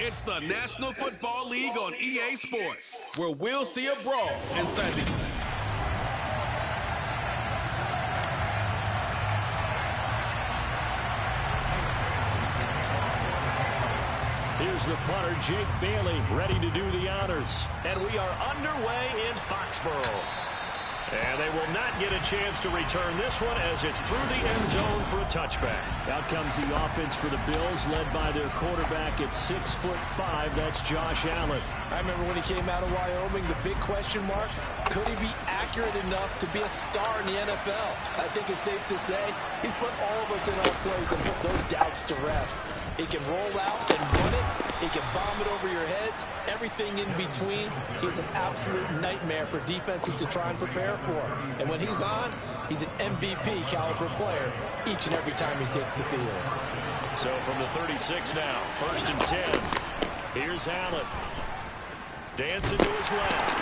It's the National Football League on EA Sports, where we'll see a brawl inside the... Here's the punter, Jake Bailey, ready to do the honors. And we are underway in Foxborough. And they will not get a chance to return this one as it's through the end zone for a touchback. Out comes the offense for the Bills, led by their quarterback at 6'5". That's Josh Allen. I remember when he came out of Wyoming, the big question mark, could he be accurate enough to be a star in the NFL? I think it's safe to say he's put all of us in our place and put those doubts to rest. He can roll out and run it. He can bomb it over your heads. Everything in between. He's an absolute nightmare for defenses to try and prepare for. And when he's on, he's an MVP caliber player each and every time he takes the field. So from the 36 now, 1st and 10. Here's Allen. Dancing to his left.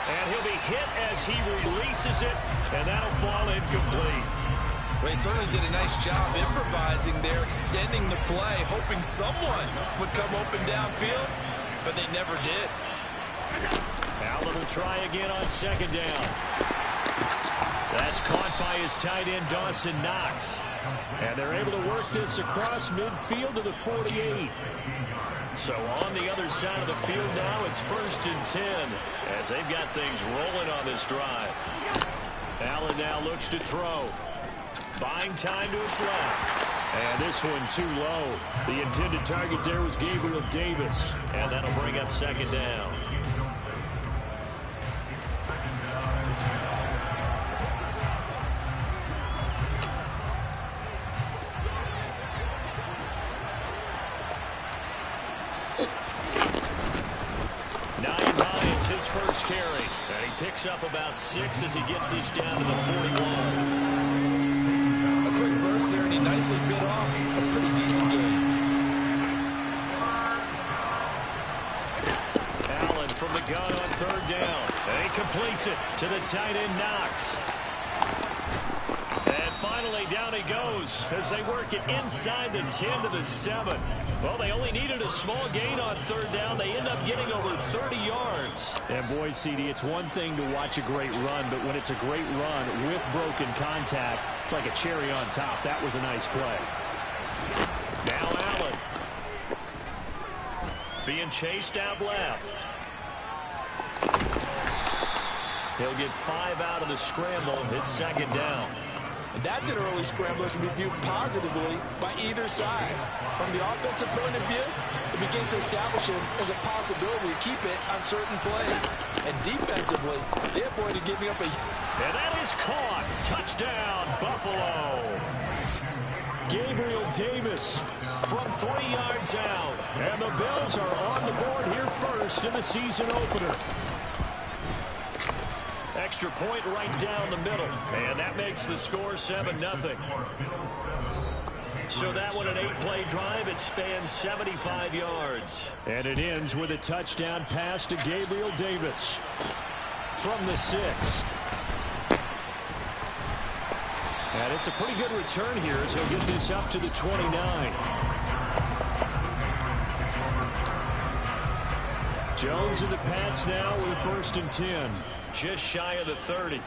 And he'll be hit as he releases it, and that'll fall incomplete. Well, he certainly did a nice job improvising there, extending the play, hoping someone would come open downfield, but they never did. Allen will try again on 2nd down. That's caught by his tight end, Dawson Knox. And they're able to work this across midfield to the 48. So on the other side of the field now, it's 1st and 10 as they've got things rolling on this drive. Allen now looks to throw. Buying time to his left. And this one too low. The intended target there was Gabriel Davis. And that'll bring up 2nd down. His first carry, and he picks up about 6 as he gets this down to the 41. A quick burst there, and he nicely bit off a pretty decent game. Allen from the gun on 3rd down, and he completes it to the tight end Knox. And finally down he goes as they work it inside the 10 to the 7. Well, they only needed a small gain on 3rd down. They end up getting over 30 yards. And boy, CD, it's one thing to watch a great run, but when it's a great run with broken contact, it's like a cherry on top. That was a nice play. Now Allen. Being chased out left. He'll get 5 out of the scramble. It's 2nd down. And that's an early scramble that can be viewed positively by either side. From the offensive point of view, it begins to establish him as a possibility to keep it on certain plays. And defensively, they avoided giving up a... And that is caught. Touchdown, Buffalo. Gabriel Davis from 3 yards out. And the Bills are on the board here first in the season opener. Extra point right down the middle. And that makes the score 7-0. So that one an 8-play drive. It spans 75 yards. And it ends with a touchdown pass to Gabriel Davis from the 6. And it's a pretty good return here as he'll get this up to the 29. Jones and the Pats now with 1st and 10. Just shy of the 30.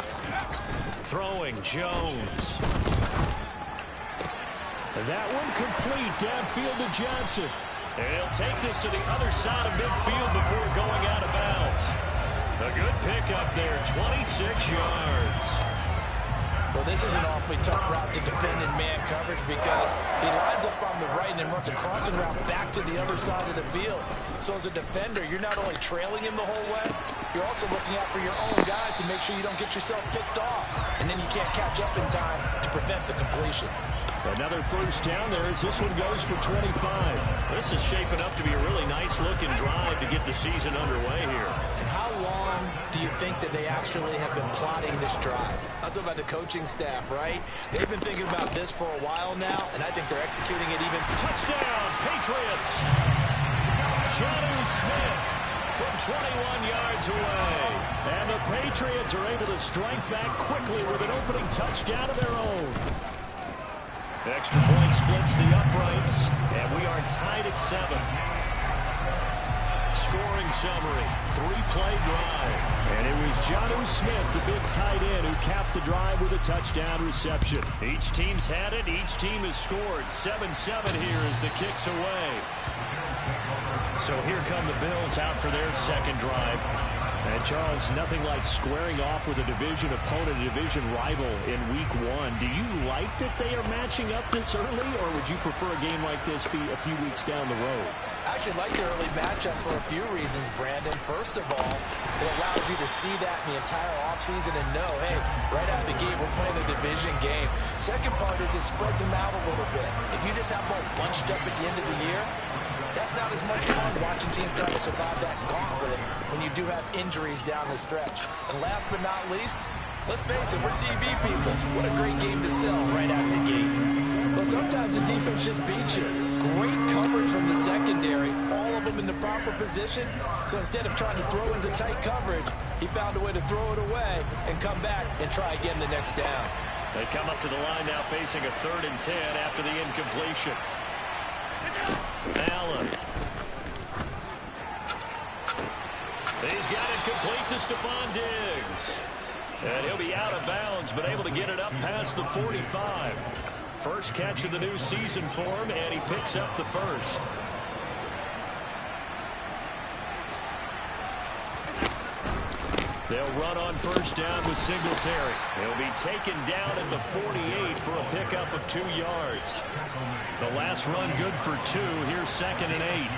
Throwing Jones. That one complete downfield to Johnson. And he'll take this to the other side of midfield before going out of bounds. A good pickup there, 26 yards. Well, this is an awfully tough route to defend in man coverage because he lines up on the right and then runs a crossing route back to the other side of the field. So as a defender, you're not only trailing him the whole way, you're also looking out for your own guys to make sure you don't get yourself picked off. And then you can't catch up in time to prevent the completion. Another 1st down there as this one goes for 25. This is shaping up to be a really nice-looking drive to get the season underway here. And how long do you think that they actually have been plotting this drive? I'm talking about the coaching staff, right? They've been thinking about this for a while now, and I think they're executing it even. Touchdown, Patriots! Jonnu Smith from 21 yards away. And the Patriots are able to strike back quickly with an opening touchdown of their own. Extra point splits the uprights, and we are tied at 7. scoring summary. 3-play drive. And it was Jonnu Smith, the big tight end, who capped the drive with a touchdown reception. Each team's had it. Each team has scored. 7-7 here as the kick's away. So here come the Bills out for their second drive. And Charles, nothing like squaring off with a division opponent, a division rival in week 1. Do you like that they are matching up this early, or would you prefer a game like this be a few weeks down the road? I actually like the early matchup for a few reasons, Brandon. First of all, it allows you to see that in the entire offseason and know, hey, right out of the gate, we're playing a division game. Second part is it spreads them out a little bit. If you just have them all bunched up at the end of the year, that's not as much fun watching teams try to survive that gauntlet when you do have injuries down the stretch. And last but not least, let's face it, we're TV people. What a great game to sell right out of the gate. Well, sometimes the defense just beats you. Great coverage from the secondary, all of them in the proper position. So instead of trying to throw into tight coverage, he found a way to throw it away and come back and try again the next down. They come up to the line now facing a 3rd and 10 after the incompletion. Allen. He's got it complete to Stephon Diggs. And he'll be out of bounds, but able to get it up past the 45. First catch of the new season for him, and he picks up the first. They'll run on first down with Singletary. He'll be taken down at the 48 for a pickup of 2 yards. The last run good for 2. Here's 2nd and 8.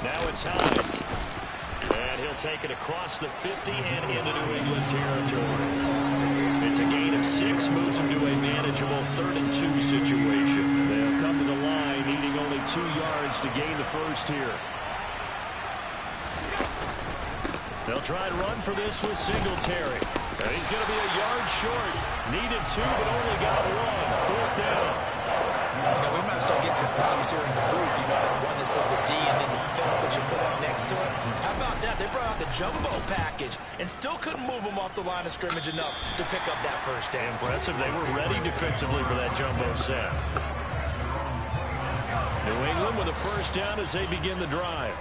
Now it's Hines. And he'll take it across the 50 and into New England territory. It's a gain of 6, moves him to a manageable 3rd and 2 situation. They'll come to the line, needing only 2 yards to gain the first here. They'll try and run for this with Singletary. And he's going to be a yard short. Needed 2, but only got 1. 4th down. You know, we might start getting some props here in the booth. You know, that one that says the D and then the fence that you put up next to it. How about that? They brought out the jumbo package and still couldn't move them off the line of scrimmage enough to pick up that first down. Impressive. They were ready defensively for that jumbo set. New England with a first down as they begin the drive.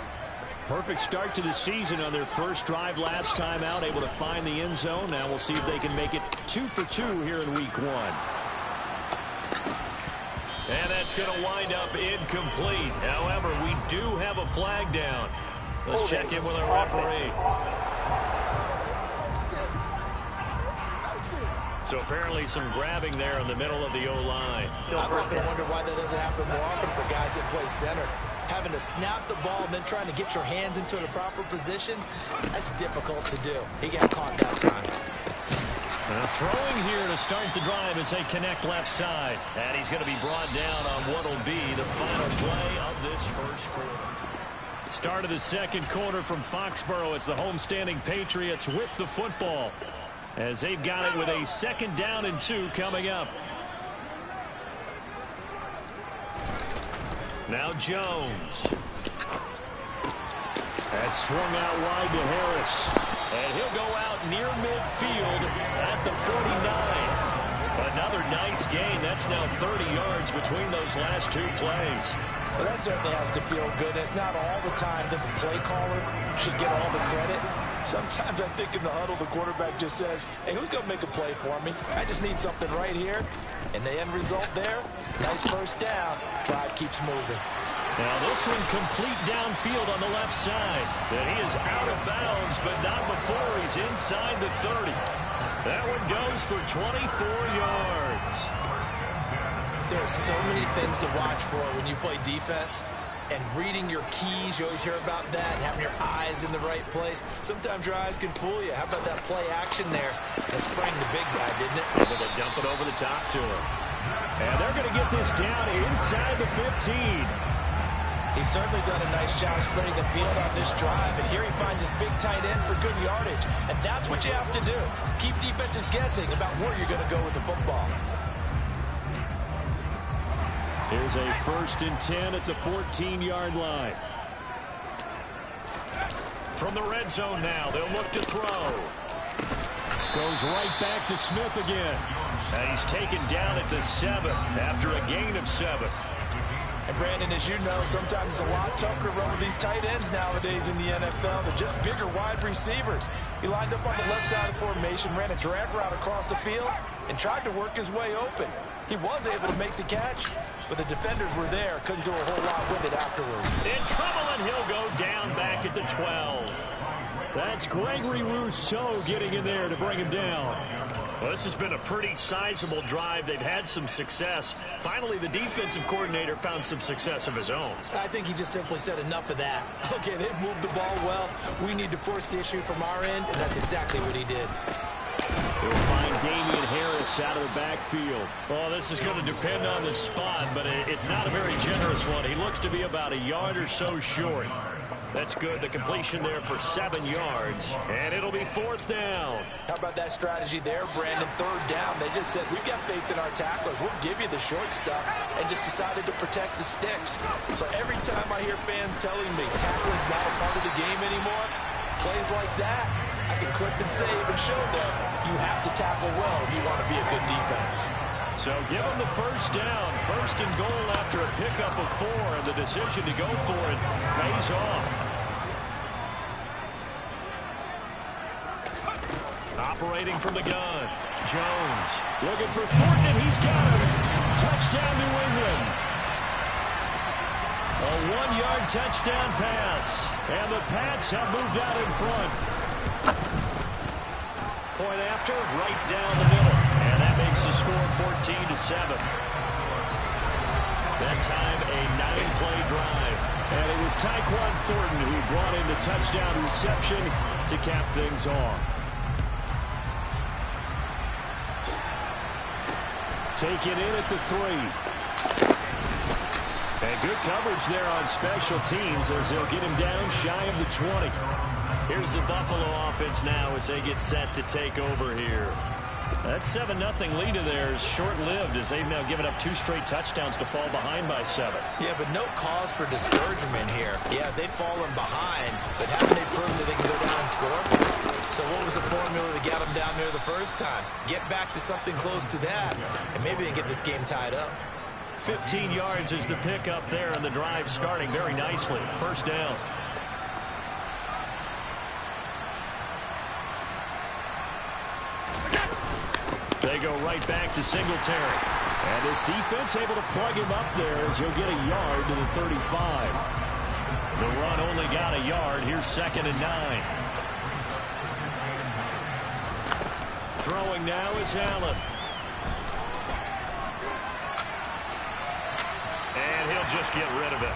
Perfect start to the season on their first drive last time out, able to find the end zone. Now we'll see if they can make it 2 for 2 here in week 1. And that's going to wind up incomplete. However, we do have a flag down. Let's check in with our referee. So apparently some grabbing there in the middle of the O-line. I've often wondered why that doesn't happen more often for guys that play center. Having to snap the ball and then trying to get your hands into the proper position, that's difficult to do. He got caught that time. Throwing here to start the drive as they connect left side. And he's going to be brought down on what will be the final play of this first quarter. Start of the second quarter from Foxborough. It's the homestanding Patriots with the football, as they've got it with a 2nd down and 2 coming up. Now Jones. That's swung out wide to Harris. And he'll go out near midfield at the 49. Another nice gain. That's now 30 yards between those last 2 plays. Well, that certainly has to feel good. It's not all the time that the play caller should get all the credit. Sometimes I think in the huddle, the quarterback just says, hey, who's going to make a play for me? I just need something right here. And the end result there, nice first down. Drive keeps moving. Now this one complete downfield on the left side. And he is out of bounds, but not before he's inside the 30. That one goes for 24 yards. There are so many things to watch for when you play defense. And reading your keys, you always hear about that, and having your eyes in the right place. Sometimes your eyes can fool you. How about that play action there? That sprang the big guy, didn't it? Able to dump it over the top to him. And they're going to get this down inside the 15. He's certainly done a nice job spreading the field on this drive, and here he finds his big tight end for good yardage. And that's what you have to do. Keep defenses guessing about where you're going to go with the football. Here's a 1st and 10 at the 14-yard line. From the red zone now, they'll look to throw. Goes right back to Smith again. And he's taken down at the 7 after a gain of 7. And Brandon, as you know, sometimes it's a lot tougher to run with these tight ends nowadays in the NFL. They're just bigger wide receivers. He lined up on the left side of formation, ran a drag route across the field, and tried to work his way open. He was able to make the catch, but the defenders were there. Couldn't do a whole lot with it afterwards. In trouble, and he'll go down back at the 12. That's Gregory Rousseau getting in there to bring him down. Well, this has been a pretty sizable drive. They've had some success. Finally, the defensive coordinator found some success of his own. I think he just simply said enough of that. Okay, they've moved the ball well. We need to force the issue from our end, and that's exactly what he did. They'll find Damian Harris out of the backfield. Well, this is going to depend on the spot, but it's not a very generous one. He looks to be about a yard or so short. That's good. The completion there for 7 yards, and it'll be 4th down. How about that strategy there, Brandon? 3rd down. They just said, we've got faith in our tacklers. We'll give you the short stuff, and just decided to protect the sticks. So every time I hear fans telling me tackling's not a part of the game anymore, plays like that, I can clip and save and show them you have to tackle well if you want to be a good defense. So give them the 1st down. 1st and goal after a pickup of 4, and the decision to go for it pays off. Operating from the gun, Jones looking for Thornton, and he's got him. Touchdown, New England. A 1-yard touchdown pass, and the Pats have moved out in front. Point after, right down the middle, and that makes the score 14-7. That time, a 9-play drive. And it was Tyquan Thornton who brought in the touchdown reception to cap things off. Taken in at the 3. And good coverage there on special teams as they'll get him down shy of the 20. Here's the Buffalo offense now as they get set to take over here. That 7-0 lead of theirs short-lived as they've now given up 2 straight touchdowns to fall behind by 7. Yeah, but no cause for discouragement here. Yeah, they've fallen behind, but haven't they proven that they can go down and score? So what was the formula that got them down there the first time? Get back to something close to that, and maybe they get this game tied up. 15 yards is the pickup there, and the drive starting very nicely. 1st down. They go right back to Singletary. And this defense able to plug him up there as he'll get a yard to the 35. The run only got a yard. Here's 2nd and 9. Throwing now is Allen. And he'll just get rid of it.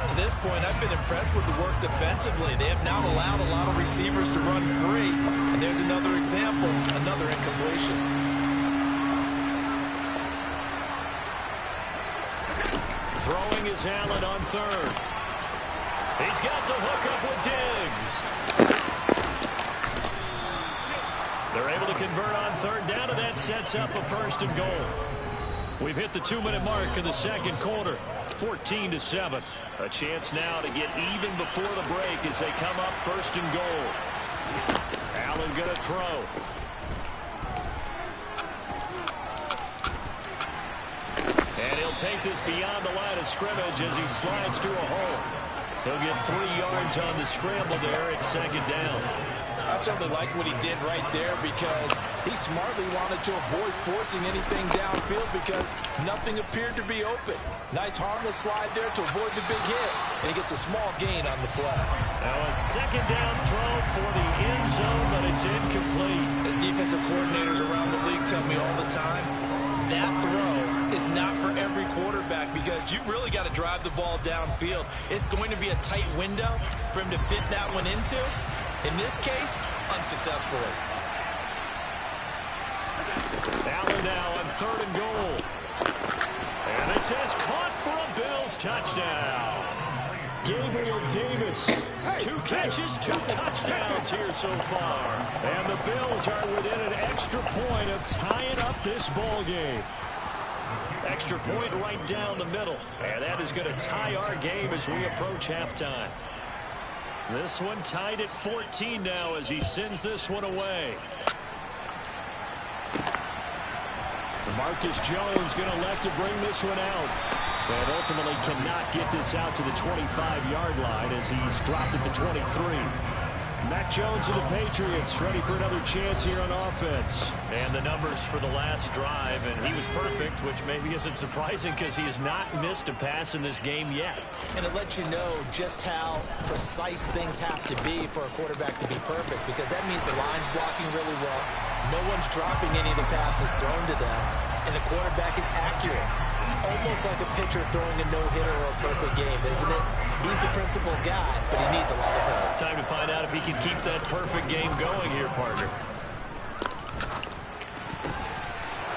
To this point, I've been impressed with the work defensively. They have now allowed a lot of receivers to run free. And there's another example, another incompletion. Throwing is Allen on 3rd. He's got the hook up with Diggs. They're able to convert on 3rd down, and that sets up a 1st and goal. We've hit the 2-minute mark in the 2nd quarter. 14-7. A chance now to get even before the break as they come up 1st and goal. Allen going to throw. And he'll take this beyond the line of scrimmage as he slides through a hole. He'll get 3 yards on the scramble there at 2nd down. I certainly like what he did right there because he smartly wanted to avoid forcing anything downfield because nothing appeared to be open. Nice harmless slide there to avoid the big hit, and he gets a small gain on the play. Now a 2nd down throw for the end zone, but it's incomplete. As defensive coordinators around the league tell me all the time, that throw is not for every quarterback because you've really got to drive the ball downfield. It's going to be a tight window for him to fit that one into. In this case, unsuccessfully. Allen now on 3rd and goal. And it says caught for a Bills touchdown. Gabriel Davis. 2 catches, 2 touchdowns here so far. And the Bills are within an extra point of tying up this ball game. Extra point right down the middle. And that is going to tie our game as we approach halftime. This one tied at 14 now as he sends this one away. Marcus Jones going to elect to bring this one out. And ultimately cannot get this out to the 25-yard line as he's dropped at the 23. Mac Jones of the Patriots ready for another chance here on offense. And the numbers for the last drive, and he was perfect, which maybe isn't surprising because he has not missed a pass in this game yet. And it lets you know just how precise things have to be for a quarterback to be perfect, because that means the line's blocking really well. No one's dropping any of the passes thrown to them, and the quarterback is accurate. It's almost like a pitcher throwing a no-hitter or a perfect game, isn't it? He's the principal guy, but he needs a lot of help. Time to find out if he can keep that perfect game going here, partner.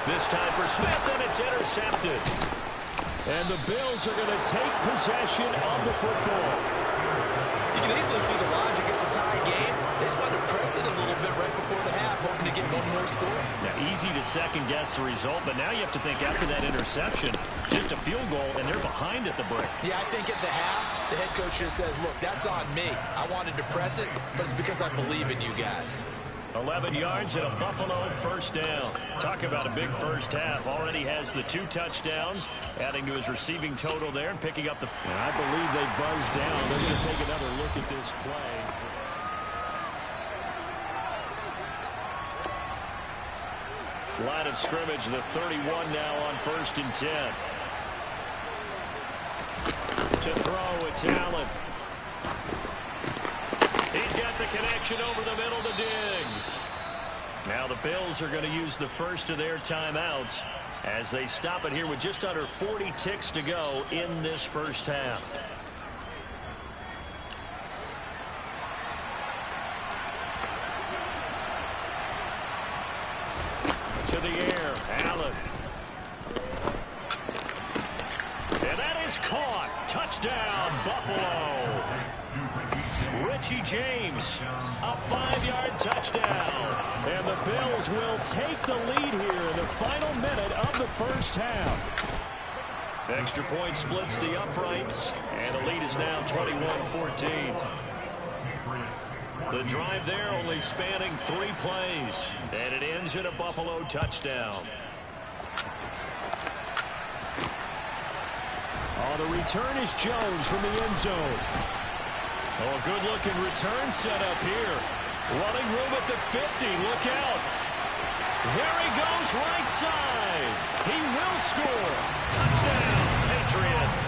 This time for Smith, and it's intercepted. And the Bills are going to take possession of the football. You can easily see the logic. It's a tie game. They just want to press it a little bit right before the half, hoping to get one more score. Now, easy to second-guess the result, but now you have to think after that interception, just a field goal, and they're behind at the break. Yeah, I think at the half, the head coach just says, look, that's on me. I wanted to press it, but it's because I believe in you guys. 11 yards and a Buffalo first down. Talk about a big first half. Already has the 2 touchdowns, adding to his receiving total there and picking up the... And I believe they buzzed down. They're going to take another look at this play. Line of scrimmage, the 31 now on 1st and 10. To throw, it's Allen. He's got the connection over the middle to Diggs. Now the Bills are going to use the first of their timeouts as they stop it here with just under 40 ticks to go in this first half. To the air, Allen. And that is caught. Touchdown, Buffalo. Richie James, a 5-yard touchdown. And the Bills will take the lead here in the final minute of the first half. Extra point splits the uprights, and the lead is now 21-14. The drive there only spanning 3 plays, and it ends in a Buffalo touchdown. Oh, the return is Jones from the end zone. Oh, a good-looking return set up here. Running room at the 50. Look out. Here he goes right side. He will score. Touchdown, Patriots.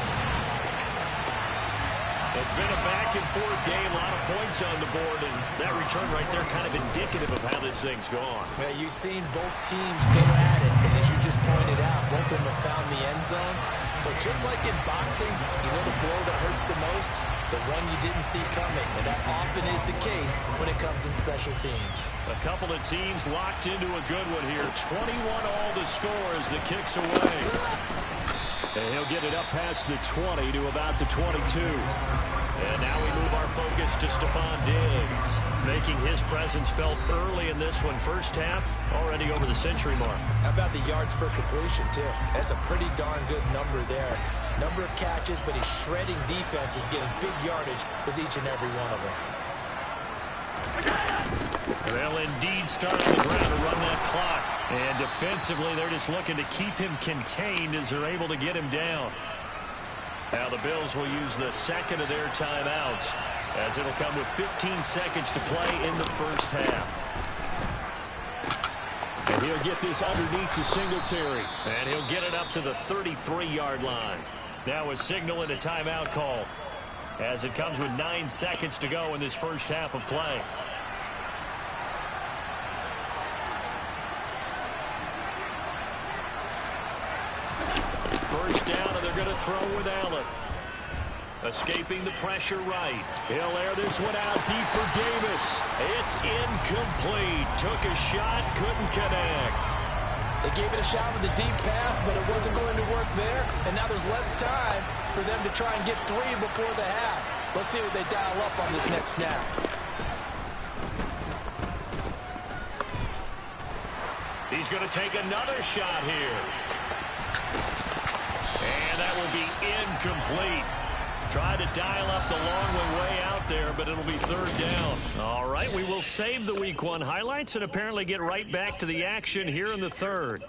It's been a back-and-forth game. A lot of points on the board, and that return right there kind of indicative of how this thing's gone. Yeah, you've seen both teams go at it, and as you just pointed out, both of them have found the end zone. But just like in boxing, you know the blow that hurts the most? The one you didn't see coming, and that often is the case when it comes in special teams. A couple of teams locked into a good one here. 21 all the score as the kick's away. And he'll get it up past the 20 to about the 22. And now we move our focus to Stephon Diggs, making his presence felt early in this one. First half, already over the century mark. How about the yards per completion, too? That's a pretty darn good number there. Number of catches, but his shredding defense is getting big yardage with each and every one of them. They'll indeed start on the ground to run that clock. And defensively, they're just looking to keep him contained as they're able to get him down. Now the Bills will use the second of their timeouts as it'll come with 15 seconds to play in the first half. And he'll get this underneath to Singletary. And he'll get it up to the 33-yard line. Now a signal and a timeout call as it comes with 9 seconds to go in this first half of play. First down, and they're going to throw with Allen. Escaping the pressure right. He'll air this one out deep for Davis. It's incomplete. Took a shot, couldn't connect. They gave it a shot with a deep pass, but it wasn't going to work there. And now there's less time for them to try and get 3 before the half. Let's see what they dial up on this next snap. He's going to take another shot here. And that will be incomplete. Try to dial up the long way out there, but it'll be third down. All right, we will save the Week 1 highlights and apparently get right back to the action here in the third.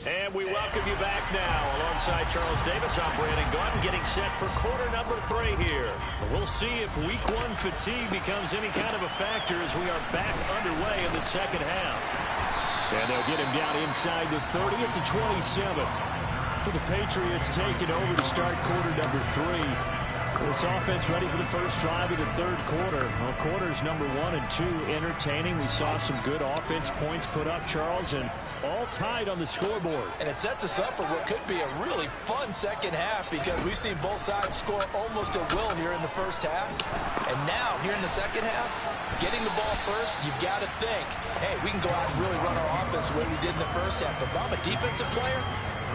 And we welcome you back now. Alongside Charles Davis, I'm Brandon Gordon, getting set for quarter number 3 here. We'll see if week 1 fatigue becomes any kind of a factor as we are back underway in the second half. And they'll get him down inside the 30 at the 27. With the Patriots taking over to start quarter number 3. This offense ready for the first drive of the third quarter. Well, quarters number 1 and 2 entertaining. We saw some good offense points put up, Charles, and all tied on the scoreboard. And it sets us up for what could be a really fun second half because we've seen both sides score almost at will here in the first half. And now, here in the second half, getting the ball first, you've got to think, hey, we can go out and really run our offense the way we did in the first half. But if I'm a defensive player,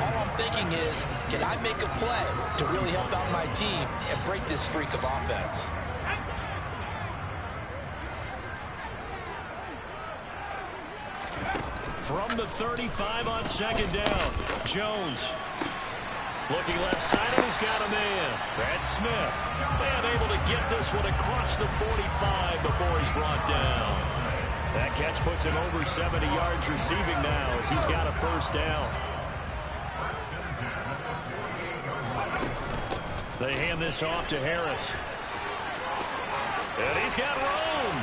all I'm thinking is, can I make a play to really help out my team and break this streak of offense? From the 35 on second down, Jones. Looking left side, and he's got a man. That's Smith. And able to get this one across the 45 before he's brought down. That catch puts him over 70 yards receiving now as he's got a first down. They hand this off to Harris. And he's got room.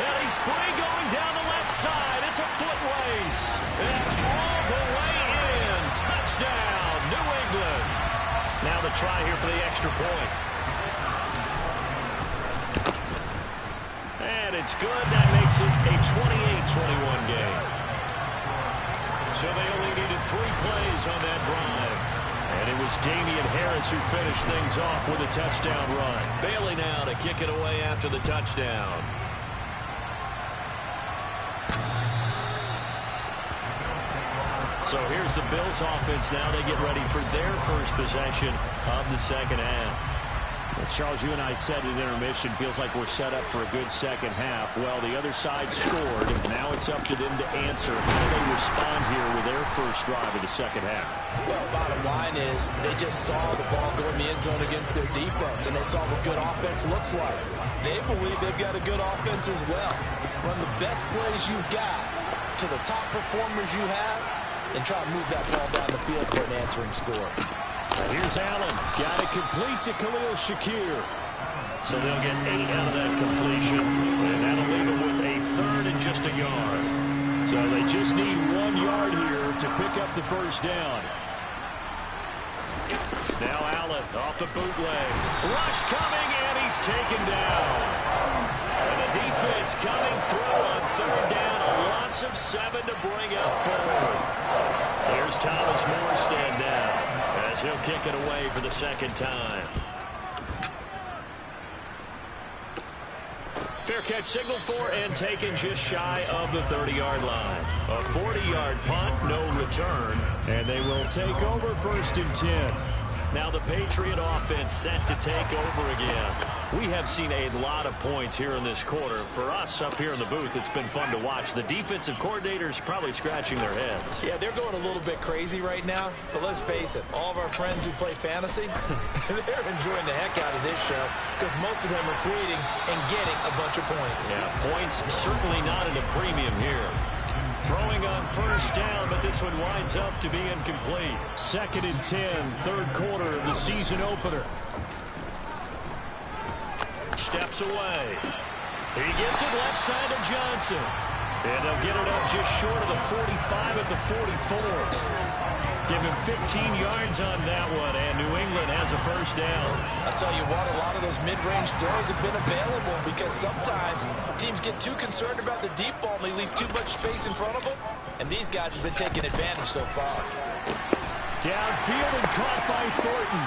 And he's free going down the left side. It's a foot race. And all the way in. Touchdown, New England. Now the try here for the extra point. And it's good. That makes it a 28-21 game. So they only needed 3 plays on that drive. And it was Damian Harris who finished things off with a touchdown run. Bailey now to kick it away after the touchdown. So here's the Bills offense now. They get ready for their first possession of the second half. Well, Charles, you and I said at intermission, feels like we're set up for a good second half. Well, the other side scored. Now it's up to them to answer how they respond here with their first drive of the second half. Well, bottom line is they just saw the ball go in the end zone against their defense, and they saw what good offense looks like. They believe they've got a good offense as well. Run the best plays you've got to the top performers you have, and try to move that ball down the field for an answering score. Here's Allen. Got it complete to Khalil Shakir. So they'll get 8 out of that completion. And that'll leave it with a third and just a yard. So they just need 1 yard here to pick up the first down. Now Allen off the bootleg. Rush coming, and he's taken down. And the defense coming through on third down. A loss of 7 to bring up fourth. Here's Thomas Morstead now as he'll kick it away for the second time. Fair catch signal for and taken just shy of the 30-yard line. A 40-yard punt, no return, and they will take over first and 10. Now the Patriot offense set to take over again. We have seen a lot of points here in this quarter. For us up here in the booth, it's been fun to watch. The defensive coordinators probably scratching their heads. Yeah, they're going a little bit crazy right now. But let's face it, all of our friends who play fantasy, they're enjoying the heck out of this show because most of them are creating and getting a bunch of points. Yeah, points certainly not at a premium here. Throwing on first down, but this one winds up to be incomplete. Second and 10, third quarter of the season opener. Steps away. He gets it left side of Johnson. And they'll get it up just short of the 45 at the 44. Give him 15 yards on that one, and New England has a first down. I'll tell you what, a lot of those mid-range throws have been available because sometimes teams get too concerned about the deep ball and they leave too much space in front of them, and these guys have been taking advantage so far. Downfield and caught by Thornton.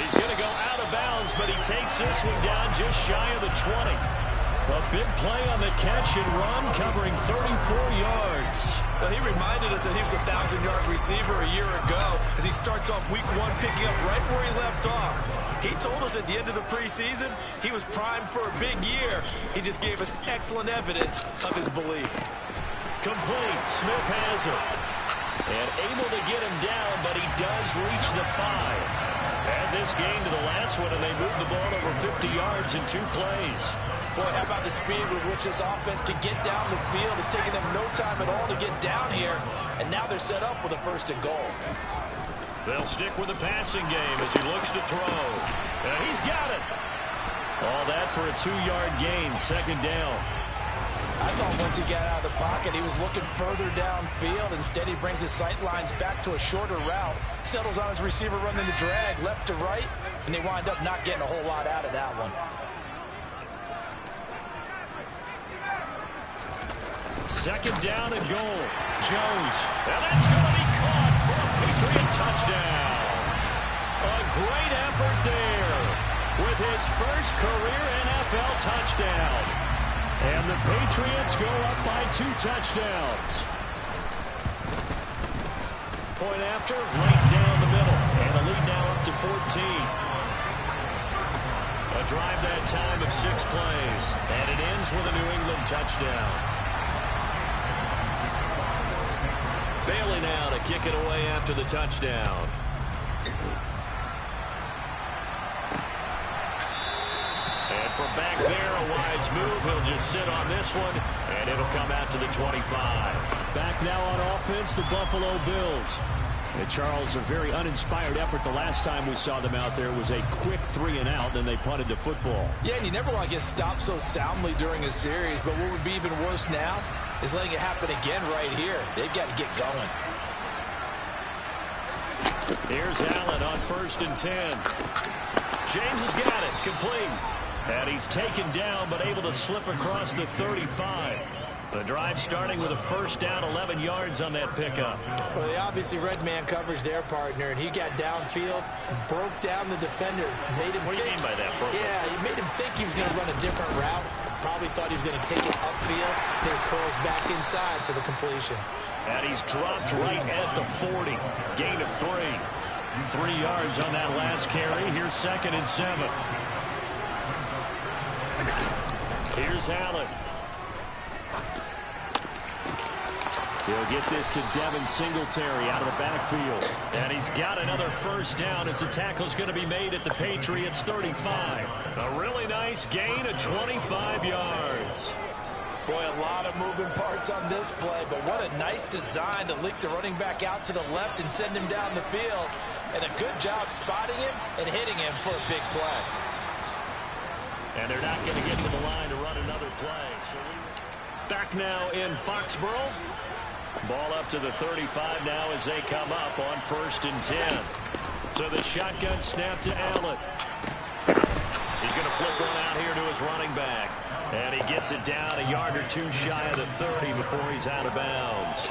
He's going to go out of bounds, but he takes this one down just shy of the 20. A big play on the catch and run, covering 34 yards. Well, he reminded us that he was a 1,000-yard receiver a year ago as he starts off week 1 picking up right where he left off. He told us at the end of the preseason he was primed for a big year. He just gave us excellent evidence of his belief. Complete. Smith has it. And able to get him down, but he does reach the 5. Add this game to the last one, and they moved the ball over 50 yards in 2 plays. Boy, how about the speed with which this offense can get down the field? It's taking them no time at all to get down here, and now they're set up with a 1st and goal. They'll stick with the passing game as he looks to throw. And he's got it. All that for a 2-yard gain, 2nd down. I thought once he got out of the pocket, he was looking further downfield. Instead, he brings his sight lines back to a shorter route, settles on his receiver running the drag left to right, and they wind up not getting a whole lot out of that one. 2nd down and goal. Jones. And that's going to be caught for a Patriot touchdown. A great effort there with his first career NFL touchdown. And the Patriots go up by 2 touchdowns. Point after, right down the middle. And the lead now up to 14. A drive that time of 6 plays. And it ends with a New England touchdown. Bailey now to kick it away after the touchdown. And from back there, a wise move. He'll just sit on this one, and it'll come out to the 25. Back now on offense, the Buffalo Bills. And Charles, a very uninspired effort the last time we saw them out there was a quick 3-and-out, and they punted the football. Yeah, and you never want to get stopped so soundly during a series, but what would be even worse now is letting it happen again right here. They've got to get going. Here's Allen on 1st and 10. James has got it, complete. And he's taken down, but able to slip across the 35. The drive starting with a 1st down, 11 yards on that pickup. Well, they obviously red man coverage their partner, and he got downfield, broke down the defender, made him What do you mean by that, bro? Yeah, he made him think he was going to run a different route. Probably thought he was going to take it upfield. Then he curls back inside for the completion. And he's dropped right at the 40. Gain of 3. 3 yards on that last carry. Here's 2nd and 7. Here's Allen. He'll get this to Devin Singletary out of the backfield. And he's got another 1st down as the tackle's going to be made at the Patriots 35. A really nice gain of 25 yards. Boy, a lot of moving parts on this play, but what a nice design to leak the running back out to the left and send him down the field. And a good job spotting him and hitting him for a big play. And they're not going to get to the line to run another play. So back now in Foxborough. Ball up to the 35 now as they come up on 1st and 10. So the shotgun snap to Allen. He's going to flip one out here to his running back. And he gets it down a yard or 2 shy of the 30 before he's out of bounds.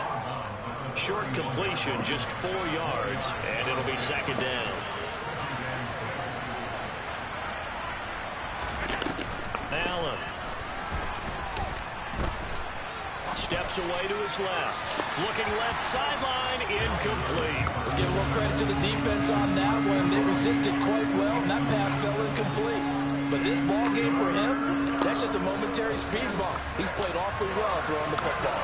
Short completion, just 4 yards, and it'll be 2nd down. Allen steps away to his left. Looking left sideline, incomplete. Let's give a little credit to the defense on that one. They resisted quite well, and that pass fell incomplete. But this ball game for him, that's just a momentary speed bump. He's played awfully well throwing the football.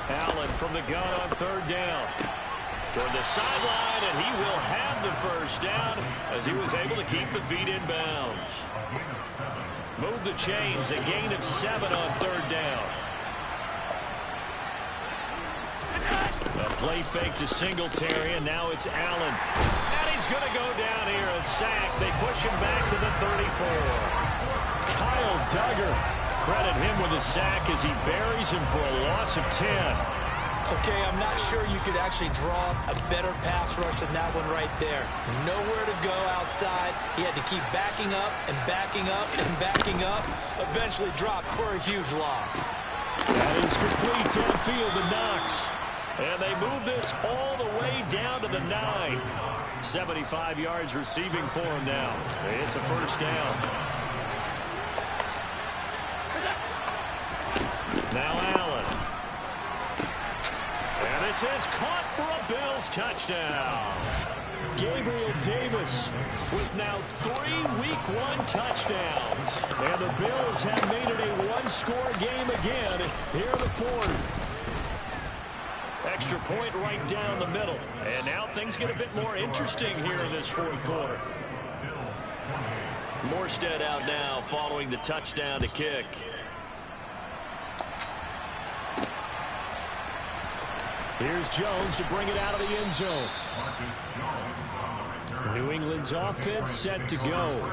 Allen from the gun on 3rd down. Toward the sideline, and he will have the 1st down as he was able to keep the feet in bounds. Move the chains, a gain of 7 on 3rd down. A play fake to Singletary, and now it's Allen. And he's going to go down here, a sack. They push him back to the 34. Kyle Duggar, credit him with a sack as he buries him for a loss of 10. Okay, I'm not sure you could actually draw a better pass rush than that one right there. Nowhere to go outside. He had to keep backing up and backing up and backing up. Eventually dropped for a huge loss. That is complete downfield to Knox. And they move this all the way down to the 9. 75 yards receiving for him now. It's a 1st down. Now Allen. And this is caught for a Bills touchdown. Gabriel Davis with now 3 Week 1 touchdowns. And the Bills have made it a 1-score game again here in the 4th. Extra point right down the middle. And now things get a bit more interesting here in this 4th quarter. Morstead out now following the touchdown to kick. Here's Jones to bring it out of the end zone. New England's offense set to go.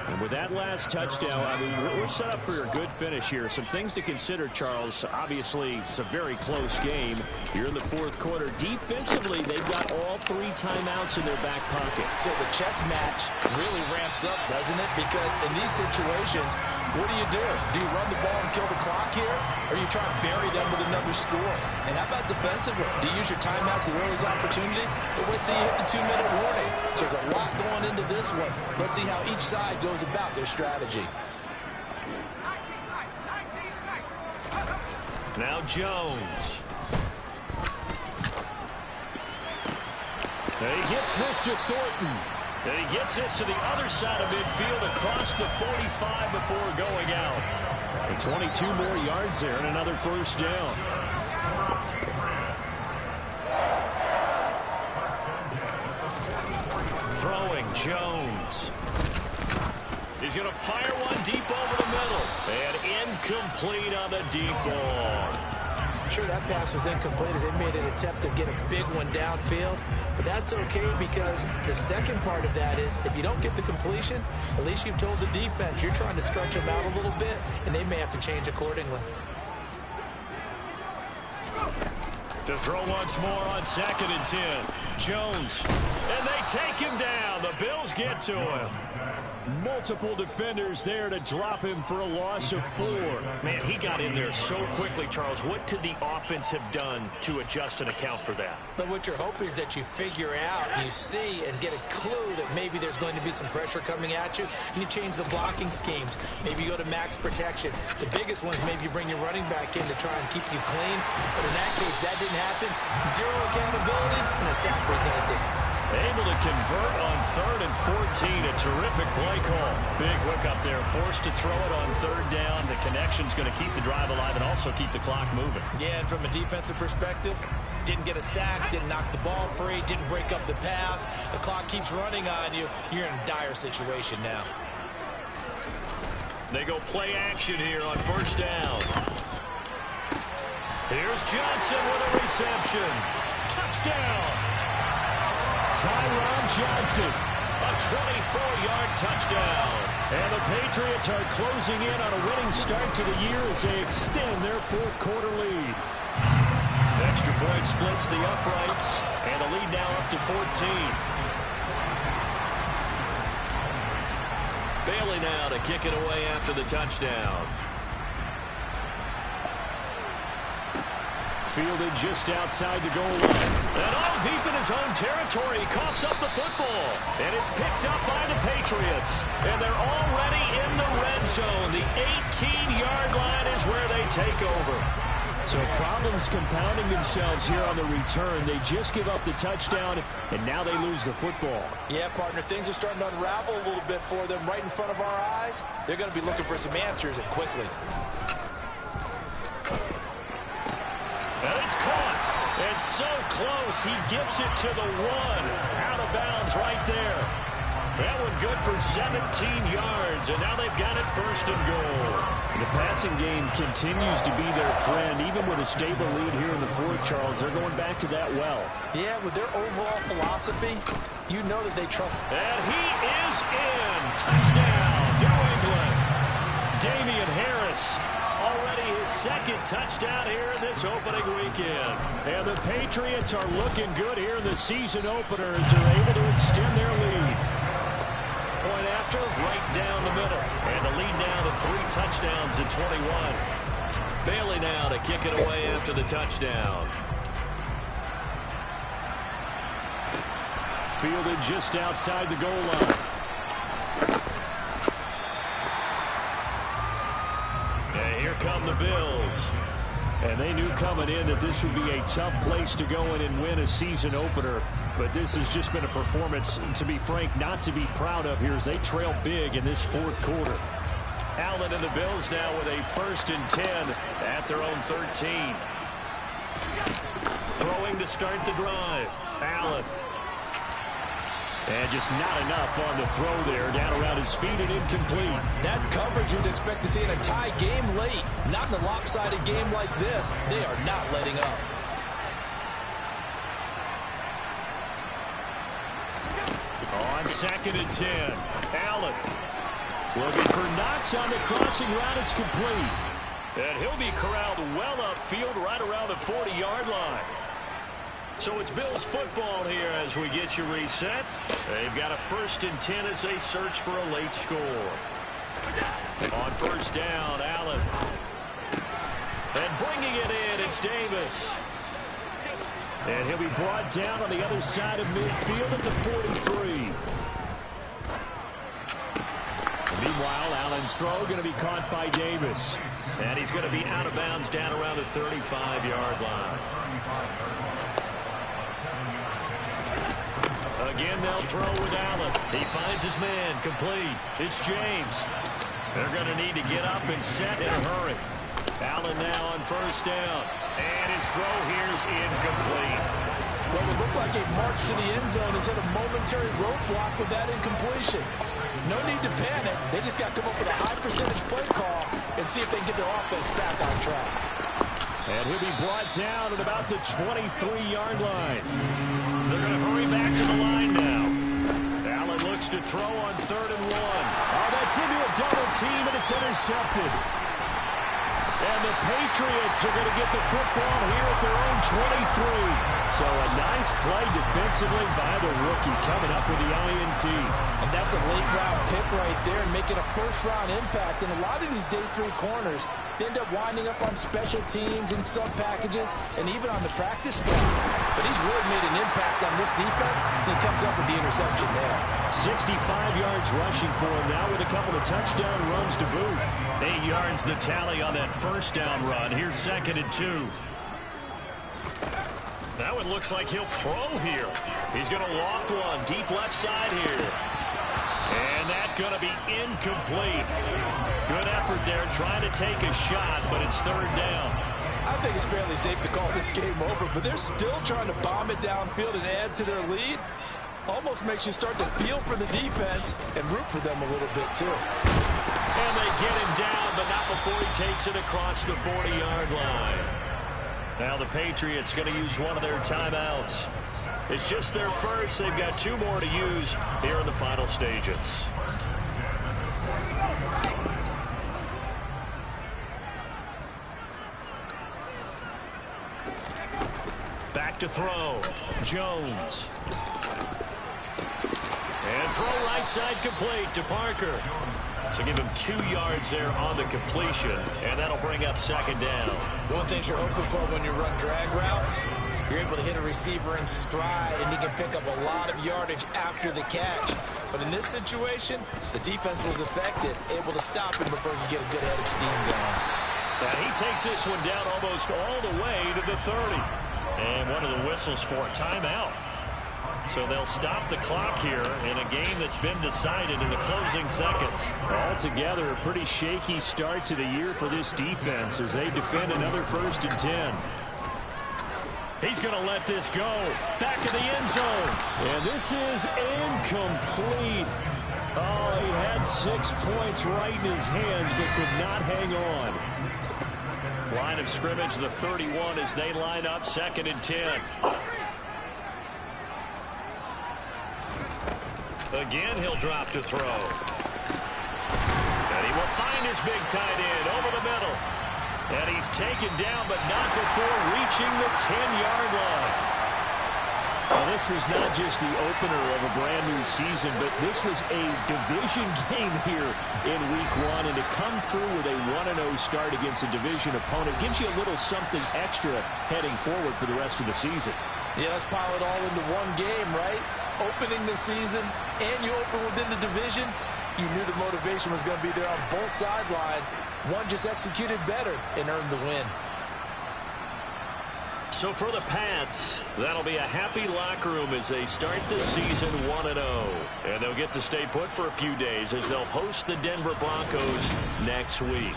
And with that last touchdown, I mean, we're set up for a good finish here. Some things to consider, Charles. Obviously, it's a very close game. You're in the fourth quarter. Defensively, they've got all 3 timeouts in their back pocket. So the chess match really ramps up, doesn't it? Because in these situations, what do? Do you run the ball and kill the clock here? Or you try to bury them with another score? And how about defensively? Do you use your timeouts at earliest opportunity? Or wait till you hit the 2-minute warning? So there's a lot going into this one. Let's see how each side goes about their strategy. Now Jones. And he gets this to Thornton. And he gets this to the other side of midfield across the 45 before going out. And 22 more yards there and another first down. Throwing Jones. He's going to fire one deep over the middle. And incomplete on the deep ball. Sure, that pass was incomplete as they made an attempt to get a big one downfield. But that's okay because the second part of that is if you don't get the completion, at least you've told the defense you're trying to stretch them out a little bit, and they may have to change accordingly. To throw once more on 2nd and 10. Jones. And they take him down. The Bills get to him. Multiple defenders there to drop him for a loss of 4. Man, he got in there so quickly, Charles. What could the offense have done to adjust and account for that? But what you're hoping is that you figure out, you see, and get a clue that maybe there's going to be some pressure coming at you, and you change the blocking schemes. Maybe you go to max protection. The biggest one is maybe you bring your running back in to try and keep you clean. But in that case, that didn't happen. 0 accountability, and a sack resulted. Able to convert on 3rd and 14. A terrific play call. Big hook up there. Forced to throw it on 3rd down. The connection's going to keep the drive alive and also keep the clock moving. Yeah, and from a defensive perspective, didn't get a sack, didn't knock the ball free, didn't break up the pass. The clock keeps running on you. You're in a dire situation now. They go play action here on 1st down. Here's Johnson with a reception. Touchdown. Tyron Johnson. A 24-yard touchdown. And the Patriots are closing in on a winning start to the year as they extend their fourth quarter lead. Extra point splits the uprights, and the lead now up to 14. Bailey now to kick it away after the touchdown. Fielded just outside the goal line. And all deep in his own territory, he coughs up the football. And it's picked up by the Patriots. And they're already in the red zone. The 18-yard line is where they take over. So problems compounding themselves here on the return. They just give up the touchdown, and now they lose the football. Yeah, partner, things are starting to unravel a little bit for them right in front of our eyes. They're going to be looking for some answers, and quickly. And it's caught. It's so close. He gets it to the 1. Out of bounds right there. That one good for 17 yards. And now they've got it 1st and goal. The passing game continues to be their friend. Even with a stable lead here in the fourth, Charles, they're going back to that well. Yeah, with their overall philosophy, you know that they trust. And he is in. Touchdown, New England. Damian Harris. Already his 2nd touchdown here in this opening weekend. And the Patriots are looking good here in the season opener as they're able to extend their lead. Point after, right down the middle. And the lead now to 3 touchdowns in 21. Bailey now to kick it away after the touchdown. Fielded just outside the goal line. Here come the Bills. And they knew coming in that this would be a tough place to go in and win a season opener. But this has just been a performance, to be frank, not to be proud of here as they trail big in this fourth quarter. Allen and the Bills now with a 1st and 10 at their own 13. Throwing to start the drive. Allen. And just not enough on the throw there. Down around his feet and incomplete. That's coverage you'd expect to see in a tie game late. Not in a lopsided game like this. They are not letting up. On 2nd and 10, Allen looking for Knox on the crossing route. It's complete. And he'll be corralled well upfield right around the 40-yard line. So it's Bills football here as we get you reset. They've got a 1st and 10 as they search for a late score. On 1st down, Allen. And bringing it in, it's Davis. And he'll be brought down on the other side of midfield at the 43. Meanwhile, Allen's throw going to be caught by Davis. And he's going to be out of bounds down around the 35-yard line. Again, they'll throw with Allen. He finds his man, complete. It's James. They're going to need to get up and set in a hurry. Allen now on 1st down. And his throw here is incomplete. Well, it looked like a march to the end zone has hit a momentary roadblock with that incompletion. No need to panic. They just got to come up with a high percentage play call and see if they can get their offense back on track. And he'll be brought down at about the 23-yard line. They're going to hurry back to the line now. Allen looks to throw on 3rd and 1. Oh, that's into a double team, and it's intercepted. And the Patriots are going to get the football here at their own 23. So a nice play defensively by the rookie coming up with the INT. And that's a late-round pick right there and making a first-round impact. And a lot of these day 3 corners end up winding up on special teams and sub-packages and even on the practice squad. But he's really made an impact on this defense. He comes up with the interception there. 65 yards rushing for him now with a couple of touchdown runs to boot. 8 yards the tally on that 1st down run. Here's 2nd and 2. That one looks like he'll throw here. He's going to loft one deep left side here. And that's going to be incomplete. Good effort there trying to take a shot, but it's 3rd down. I think it's fairly safe to call this game over, but they're still trying to bomb it downfield and add to their lead. Almost makes you start to feel for the defense and root for them a little bit too. And they get him down, but not before he takes it across the 40-yard line. Now the Patriots going to use one of their timeouts. It's just their first. They've got 2 more to use here in the final stages. Back to throw. Jones. And throw right side complete to Parker. So give him 2 yards there on the completion, and that'll bring up 2nd down. One thing you're hoping for when you run drag routes, you're able to hit a receiver in stride, and he can pick up a lot of yardage after the catch. But in this situation, the defense was effective, able to stop him before he could get a good head of steam going. And he takes this one down almost all the way to the 30. And one of the whistles for a timeout. So they'll stop the clock here in a game that's been decided in the closing seconds. Altogether, a pretty shaky start to the year for this defense as they defend another 1st and 10. He's going to let this go. Back in the end zone. And this is incomplete. Oh, he had 6 points right in his hands but could not hang on. Line of scrimmage, the 31 as they line up 2nd and 10. Again, he'll drop to throw. And he will find his big tight end over the middle. And he's taken down, but not before reaching the 10-yard line. Well, this was not just the opener of a brand-new season, but this was a division game here in Week 1. And to come through with a 1-0 start against a division opponent gives you a little something extra heading forward for the rest of the season. Yeah, let's pile it all into one game, right? Opening the season, and you open within the division, you knew the motivation was going to be there on both sidelines. One just executed better and earned the win. So for the Pats, that'll be a happy locker room as they start the season 1-0. And they'll get to stay put for a few days as they'll host the Denver Broncos next week.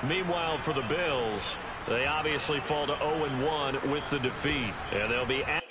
Meanwhile, for the Bills, they obviously fall to 0-1 with the defeat. And they'll be at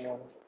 one.